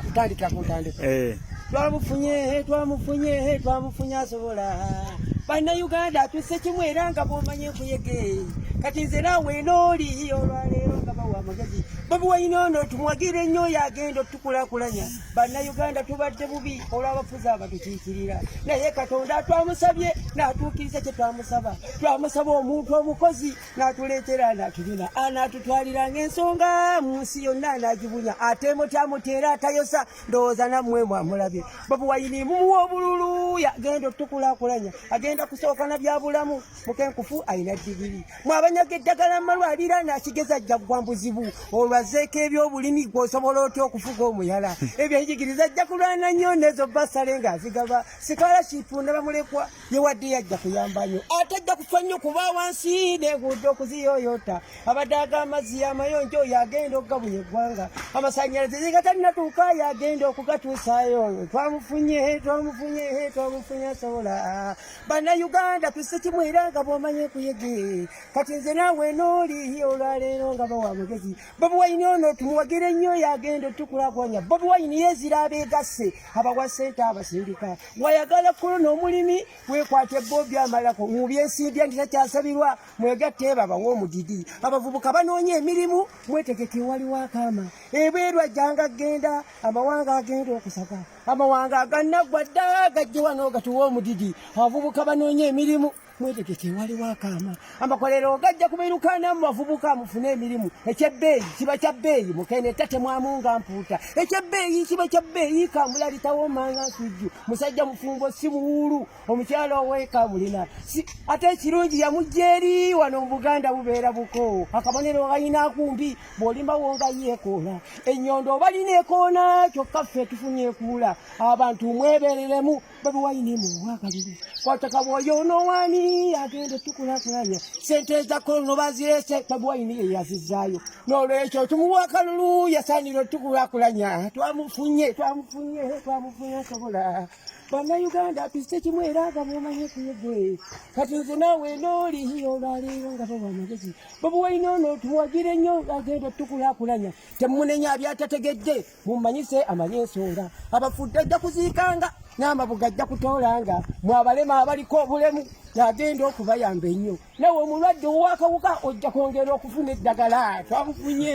tutandika kutandika twamufunye asobola Bannayuganda tuse kimwe era nga bomanye kuyege kati nze naawe nooli olwaleero nga bawa amagezi Bobi Wine ono tumwagire nnyo yagenda otukulaakulanya Bannayuganda tubadde bubi olw'abafuzi abatukiikirira naye Katonda twamusabye n'atuukiriza kye twamusaba omuntu omukozi n'atuleetera n'atulina anaatutwaliranga ensonga mu nsi yonna anaagibunya ate mutyamuteera atayosa ndowooza nammwe mwamulabye Bobi Wine mumuwa obululu yagenda otukulaakulanya agenda kusooka na byabulamu mukenkufu alina digiri mwabanyaga eddagala malwalira n'akigeza ajja gwambuzibu olwazeeko ebyobulimi gw'osobola otya okufuga omuyala ebyenjigiriza ajja kulwana nnyo nezo basale ng'azigaba sikalashipu ne bamulekwa yewadde yajja kuyamba nnyo ate ajja kufa nnyo kuba wansi n'enguudo okuziyoyota abadde ag'amazzi amayonjo yagenda okugabunya eggwanga amasannyalaze zegatalina-tuuka yagenda okugatuusaayo twamufunye asobola Bannayuganda tuse kimwe era nga bomanye kuyege kati nze naawe nooli olwaleero nga bawa amagezi Bobi Wine ono tumuwagire nnyo yagenda otukulaakulanya Bobi Wine yeezira abeegasse abawa ssente abasindika wayagala kulona omulimi weekwate Bobi amalako mu byensindya nti takyasabirwa mwegatte babawa omudidi abavubuka banoonya emirimu mwetegeke waliwo akaama ebweru ajjanga agenda amawanga agenda okusaka amawanga aganaggwa dda gajje wano gatuwa omudidi abavubuka banoonya emirimu mwetegeke waliwo akaama amakolero gajja kubeerukana mu bavubuka mufune emirimu ekyebbeeyi kiba kya bbeeyi mukene tatemwamunga mpuuta ekyebbeeyi kiba kya bbeeyi kamula litawomanga nsujju musajja mufumbo si muwulu omukyala oweeka mulina ate ekirungi yamujja eri wano mu Buganda bubeera buko akabonero kalina akumbi bw'olimbawo nga yeekoola ennyondo oba lina ekoona kyokka ffe tufunye ekuula abantu mwebereremu Bobi Wine muwakalire kwataka bwoyo onowaani agenda otukulaakulanya sente za kolono bazireese Bobi Wine ye yazizaayo n'olwekyo tumuwa akalulu yasaanira otukulaakulanya twamufunye asobola Bannayuganda tuse kimwe era nga bomanye kuyege kati nze naawe nooli olwaleero nga bawa amagezi Bobi Wine ono tumuwagire nnyo agenda otukulaakulanya temunenya byatategedde mumanyise amanye ensonga abafudde ajja kuziikanga n'amabuga ajja kutoolanga mwabalema abaliko obulemu yagenda okubayamba ennyo nawe omulwadde ow'akawuka ojja kwongera okufuna eddagala twamufunye